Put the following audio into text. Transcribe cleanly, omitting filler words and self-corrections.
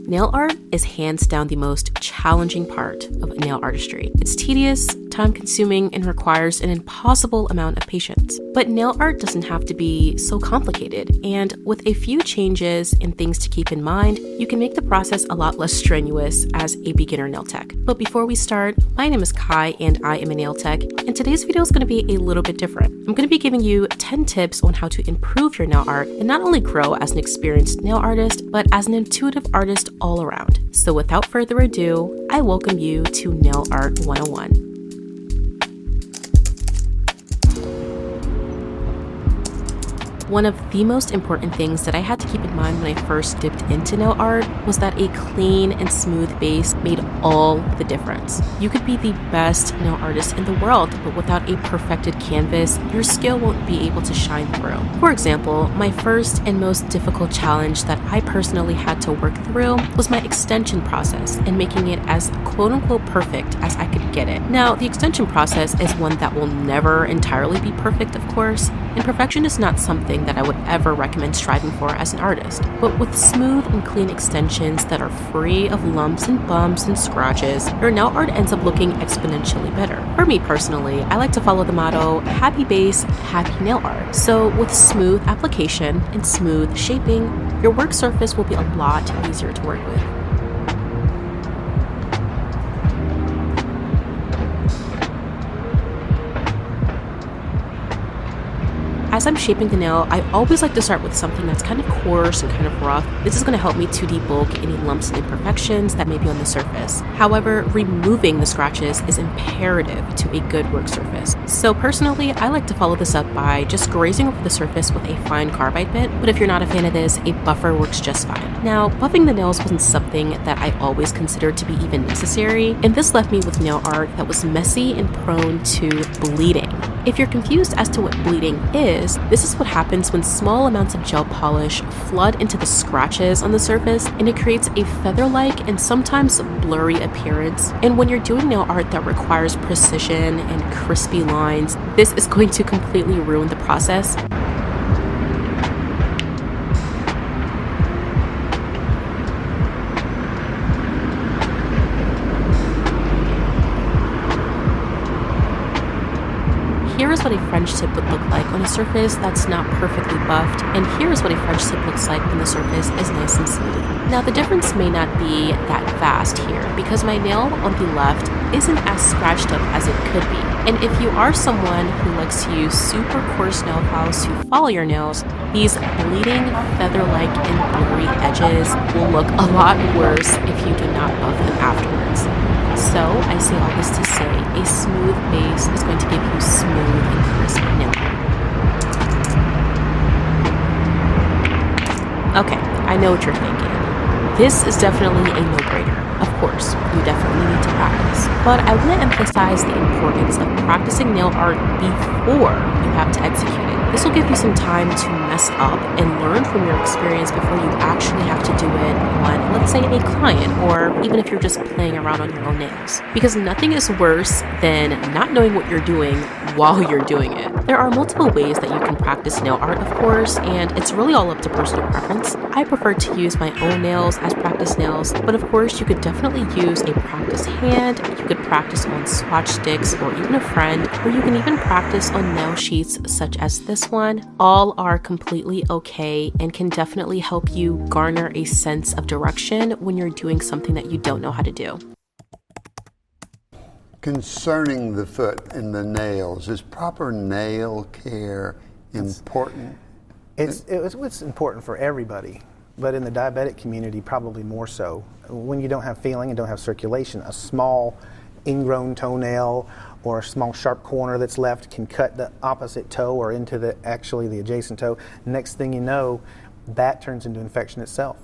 Nail art is hands down the most challenging part of nail artistry. It's tedious, time-consuming, and requires an impossible amount of patience. But nail art doesn't have to be so complicated, and with a few changes and things to keep in mind, you can make the process a lot less strenuous as a beginner nail tech. But before we start, my name is Kai and I am a nail tech, and today's video is going to be a little bit different. I'm going to be giving you 10 tips on how to improve your nail art and not only grow as an experienced nail artist, but as an intuitive artist all around. So without further ado, I welcome you to Nail Art 101. One of the most important things that I had to keep in mind when I first dipped into nail art was that a clean and smooth base made all the difference. You could be the best nail artist in the world, but without a perfected canvas, your skill won't be able to shine through. For example, my first and most difficult challenge that I personally had to work through was my extension process and making it as quote-unquote perfect as I could get it. Now, the extension process is one that will never entirely be perfect, of course, and perfection is not something that I would ever recommend striving for as an artist. But with smooth and clean extensions that are free of lumps and bumps and scratches, your nail art ends up looking exponentially better. For me personally, I like to follow the motto, happy base, happy nail art. So with smooth application and smooth shaping, your work surface will be a lot easier to work with. As I'm shaping the nail, I always like to start with something that's kind of coarse and kind of rough. This is going to help me to debulk any lumps and imperfections that may be on the surface. However, removing the scratches is imperative to a good work surface. So personally, I like to follow this up by just grazing over the surface with a fine carbide bit, but if you're not a fan of this, a buffer works just fine. Now, buffing the nails wasn't something that I always considered to be even necessary, and this left me with nail art that was messy and prone to bleeding. If you're confused as to what bleeding is, this is what happens when small amounts of gel polish flood into the scratches on the surface, and it creates a feather-like and sometimes blurry appearance. And when you're doing nail art that requires precision and crispy lines, this is going to completely ruin the process. Here is what a French tip would look like on a surface that's not perfectly buffed, and here is what a French tip looks like when the surface is nice and smooth. Now the difference may not be that vast here because my nail on the left isn't as scratched up as it could be. And if you are someone who likes to use super coarse nail files to follow your nails, these bleeding, feather-like and blurry edges will look a lot worse if you do not buff them afterwards. So, I say all this to say, a smooth base is going to give you smooth and crisp nail art. Okay, I know what you're thinking. This is definitely a no-brainer. Of course, you definitely need to practice. But I want to emphasize the importance of practicing nail art before you have to execute it. This will give you some time to mess up and learn from your experience before you actually have to do it on, let's say, a client, or even if you're just playing around on your own nails. Because nothing is worse than not knowing what you're doing while you're doing it. There are multiple ways that you can practice nail art, of course, and it's really all up to personal preference. I prefer to use my own nails as practice nails, but of course you could definitely use a practice hand, you could practice on swatch sticks or even a friend, or you can even practice on nail sheets such as this one. All are completely okay and can definitely help you garner a sense of direction when you're doing something that you don't know how to do. Concerning the foot and the nails, is proper nail care important? It's important for everybody, but in the diabetic community, probably more so. When you don't have feeling and don't have circulation, a small ingrown toenail or a small sharp corner that's left can cut the opposite toe or into the adjacent toe. Next thing you know, that turns into infection itself.